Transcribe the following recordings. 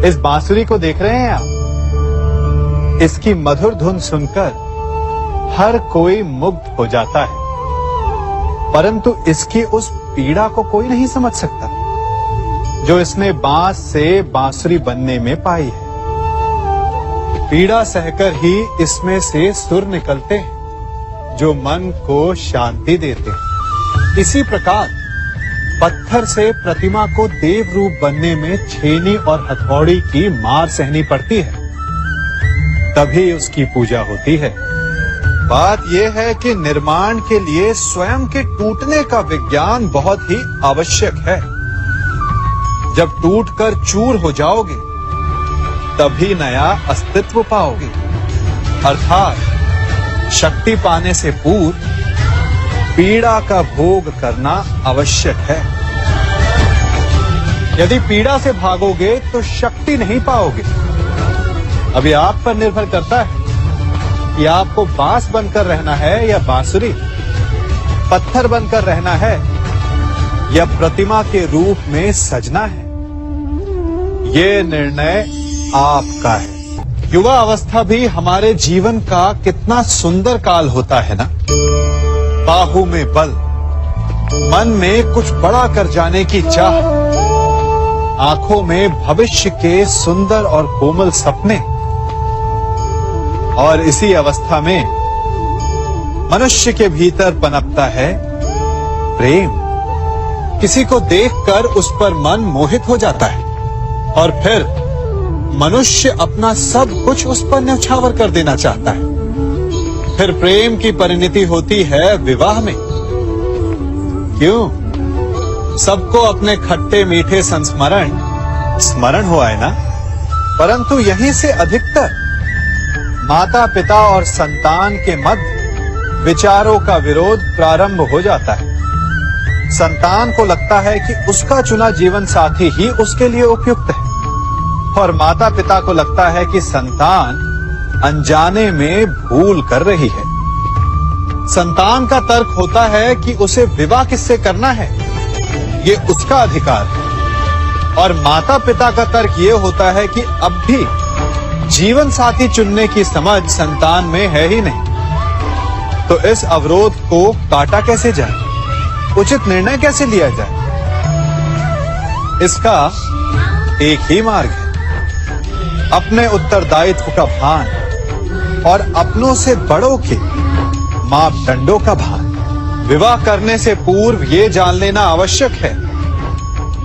इस बांसुरी को देख रहे हैं आप? इसकी मधुर धुन सुनकर हर कोई मुग्ध हो जाता है, परंतु इसकी उस पीड़ा को कोई नहीं समझ सकता जो इसने बांस से बांसुरी बनने में पाई है। पीड़ा सहकर ही इसमें से सुर निकलते हैं जो मन को शांति देते हैं। इसी प्रकार पत्थर से प्रतिमा को देव रूप बनने में छेनी और हथौड़ी की मार सहनी पड़ती है, तभी उसकी पूजा होती है। बात यह है कि निर्माण के लिए स्वयं के टूटने का विज्ञान बहुत ही आवश्यक है। जब टूटकर चूर हो जाओगे तभी नया अस्तित्व पाओगे, अर्थात शक्ति पाने से पूर्व पीड़ा का भोग करना आवश्यक है। यदि पीड़ा से भागोगे तो शक्ति नहीं पाओगे। अभी आप पर निर्भर करता है कि आपको बांस बनकर रहना है या बांसुरी, पत्थर बनकर रहना है या प्रतिमा के रूप में सजना है। ये निर्णय आपका है। युवा अवस्था भी हमारे जीवन का कितना सुंदर काल होता है ना। बाहु में बल, मन में कुछ बड़ा कर जाने की चाह, आंखों में भविष्य के सुंदर और कोमल सपने। और इसी अवस्था में मनुष्य के भीतर पनपता है प्रेम। किसी को देखकर उस पर मन मोहित हो जाता है और फिर मनुष्य अपना सब कुछ उस पर न्यौछावर कर देना चाहता है। फिर प्रेम की परिणति होती है विवाह में। क्यों? सबको अपने खट्टे मीठे संस्मरण स्मरण हुआ है ना। परंतु यहीं से अधिकतर माता पिता और संतान के मध्य विचारों का विरोध प्रारंभ हो जाता है। संतान को लगता है कि उसका चुना जीवन साथी ही उसके लिए उपयुक्त है, और माता पिता को लगता है कि संतान अनजाने में भूल कर रही है। संतान का तर्क होता है कि उसे विवाह किससे करना है, ये उसका अधिकार है, और माता पिता का तर्क ये होता है कि अब भी जीवन साथी चुनने की समझ संतान में है ही नहीं। तो इस अवरोध को काटा कैसे जाए, उचित निर्णय कैसे लिया जाए? इसका एक ही मार्ग है, अपने उत्तरदायित्व का भान और अपनों से बड़ों के मापदंडों का भान। विवाह करने से पूर्व ये जान लेना आवश्यक है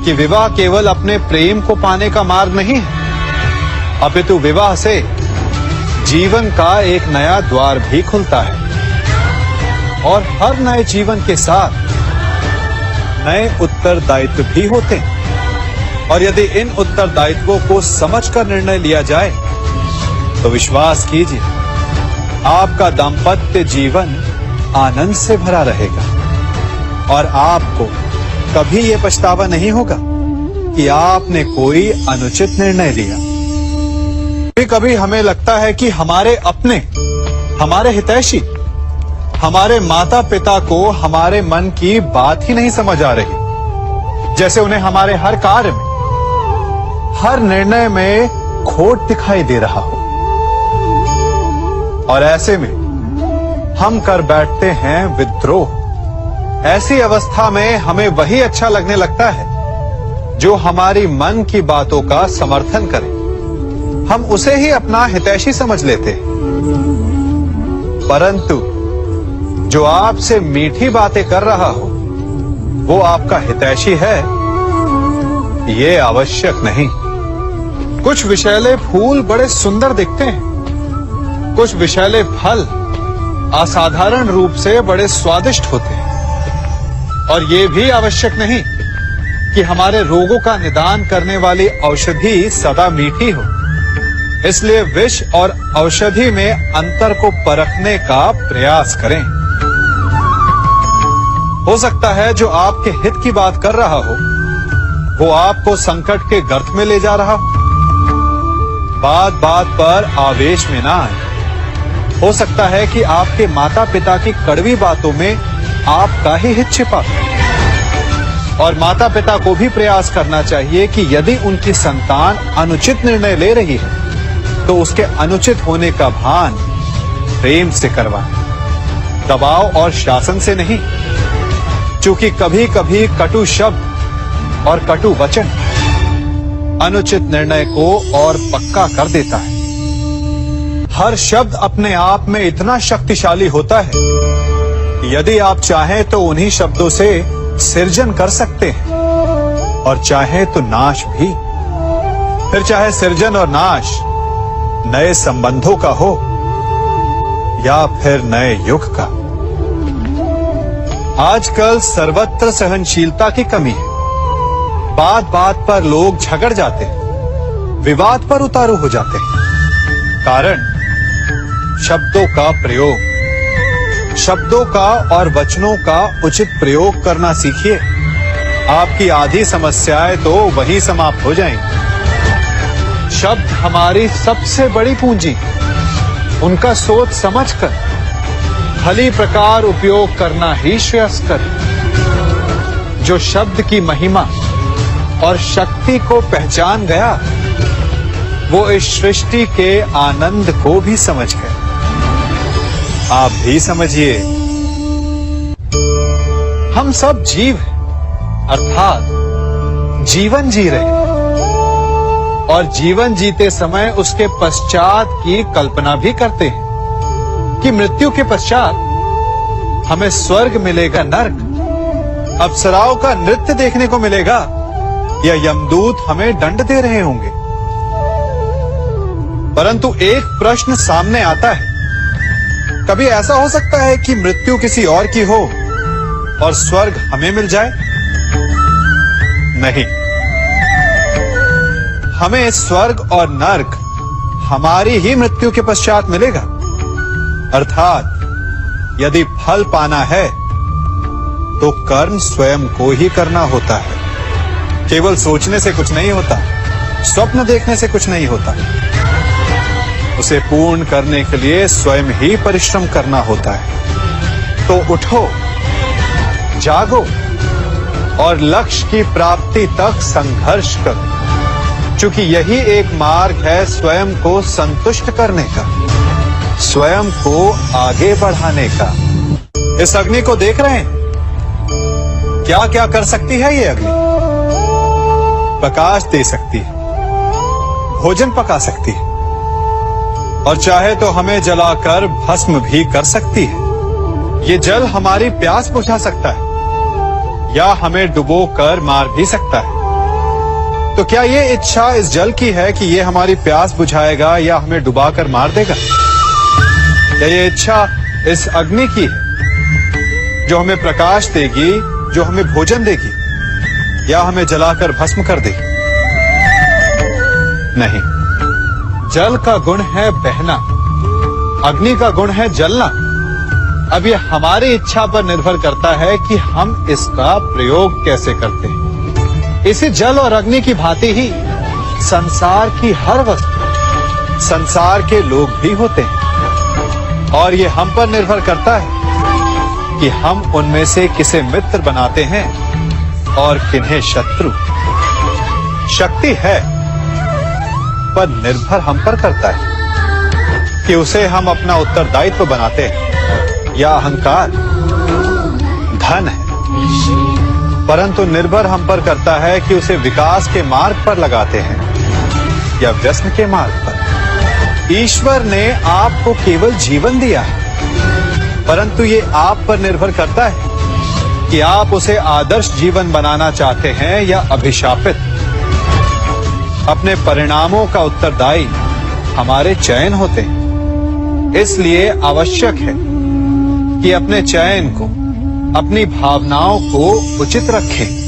कि विवाह केवल अपने प्रेम को पाने का मार्ग नहीं है, अपितु विवाह से जीवन का एक नया द्वार भी खुलता है, और हर नए जीवन के साथ नए उत्तरदायित्व भी होते हैं। और यदि इन उत्तरदायित्वों को समझकर निर्णय लिया जाए तो विश्वास कीजिए, आपका दाम्पत्य जीवन आनंद से भरा रहेगा और आपको कभी ये पछतावा नहीं होगा कि आपने कोई अनुचित निर्णय लिया। कभी हमें लगता है कि हमारे अपने, हमारे हितैषी, हमारे माता पिता को हमारे मन की बात ही नहीं समझ आ रही, जैसे उन्हें हमारे हर कार्य में, हर निर्णय में खोट दिखाई दे रहा हो। और ऐसे में हम कर बैठते हैं विद्रोह। ऐसी अवस्था में हमें वही अच्छा लगने लगता है जो हमारी मन की बातों का समर्थन करे। हम उसे ही अपना हितैषी समझ लेते हैं। परंतु जो आपसे मीठी बातें कर रहा हो वो आपका हितैषी है, ये आवश्यक नहीं। कुछ विषैले फूल बड़े सुंदर दिखते हैं, कुछ विषैले फल असाधारण रूप से बड़े स्वादिष्ट होते हैं, और ये भी आवश्यक नहीं कि हमारे रोगों का निदान करने वाली औषधि सदा मीठी हो। इसलिए विष और औषधि में अंतर को परखने का प्रयास करें। हो सकता है जो आपके हित की बात कर रहा हो वो आपको संकट के गर्त में ले जा रहा हो। बात बात पर आवेश में ना आए। हो सकता है कि आपके माता पिता की कड़वी बातों में आपका ही हित छिपा। और माता पिता को भी प्रयास करना चाहिए कि यदि उनकी संतान अनुचित निर्णय ले रही है तो उसके अनुचित होने का भान प्रेम से करवाएं, दबाव और शासन से नहीं। क्योंकि कभी कभी कटु शब्द और कटु वचन अनुचित निर्णय को और पक्का कर देता है। हर शब्द अपने आप में इतना शक्तिशाली होता है कि यदि आप चाहें तो उन्हीं शब्दों से सृजन कर सकते हैं और चाहे तो नाश भी। फिर चाहे सृजन और नाश नए संबंधों का हो या फिर नए युग का। आजकल सर्वत्र सहनशीलता की कमी है। बात बात पर लोग झगड़ जाते हैं, विवाद पर उतारू हो जाते हैं। कारण शब्दों का प्रयोग। शब्दों का और वचनों का उचित प्रयोग करना सीखिए। आपकी आधी समस्याएं तो वहीं समाप्त हो जाएंगी। शब्द हमारी सबसे बड़ी पूंजी। उनका सोच समझकर भली प्रकार उपयोग करना ही श्रेयस्कर। जो शब्द की महिमा और शक्ति को पहचान गया वो इस सृष्टि के आनंद को भी समझ गया। आप भी समझिए। हम सब जीव हैं, अर्थात जीवन जी रहे हैं और जीवन जीते समय उसके पश्चात की कल्पना भी करते हैं कि मृत्यु के पश्चात हमें स्वर्ग मिलेगा, नर्क, अप्सराओं का नृत्य देखने को मिलेगा या यमदूत हमें दंड दे रहे होंगे। परंतु एक प्रश्न सामने आता है, कभी ऐसा हो सकता है कि मृत्यु किसी और की हो और स्वर्ग हमें मिल जाए? नहीं, हमें स्वर्ग और नर्क हमारी ही मृत्यु के पश्चात मिलेगा। अर्थात यदि फल पाना है तो कर्म स्वयं को ही करना होता है। केवल सोचने से कुछ नहीं होता, स्वप्न देखने से कुछ नहीं होता। उसे पूर्ण करने के लिए स्वयं ही परिश्रम करना होता है। तो उठो, जागो और लक्ष्य की प्राप्ति तक संघर्ष करो, क्योंकि यही एक मार्ग है स्वयं को संतुष्ट करने का, स्वयं को आगे बढ़ाने का। इस अग्नि को देख रहे हैं? क्या क्या कर सकती है ये अग्नि? प्रकाश दे सकती है, भोजन पका सकती है और चाहे तो हमें जलाकर भस्म भी कर सकती है। ये जल हमारी प्यास बुझा सकता है या हमें डुबोकर मार भी सकता है। तो क्या ये इच्छा इस जल की है कि ये हमारी प्यास बुझाएगा या हमें डुबाकर मार देगा? या ये इच्छा इस अग्नि की है जो हमें प्रकाश देगी, जो हमें भोजन देगी या हमें जलाकर भस्म कर देगी? नहीं, जल का गुण है बहना, अग्नि का गुण है जलना। अब ये हमारी इच्छा पर निर्भर करता है कि हम इसका प्रयोग कैसे करते हैं। इसी जल और अग्नि की भांति ही संसार की हर वस्तु, संसार के लोग भी होते हैं और ये हम पर निर्भर करता है कि हम उनमें से किसे मित्र बनाते हैं और किन्हें शत्रु। शक्ति है पर निर्भर हम पर करता है कि उसे हम अपना उत्तरदायित्व बनाते हैं या अहंकार। धन है परंतु निर्भर हम पर करता है कि उसे विकास के मार्ग पर लगाते हैं या व्यसन के मार्ग पर। ईश्वर ने आपको केवल जीवन दिया है, परंतु ये आप पर निर्भर करता है कि आप उसे आदर्श जीवन बनाना चाहते हैं या अभिशापित। अपने परिणामों का उत्तरदायी हमारे चयन होते हैं। इसलिए आवश्यक है कि अपने चयन को, अपनी भावनाओं को उचित रखें।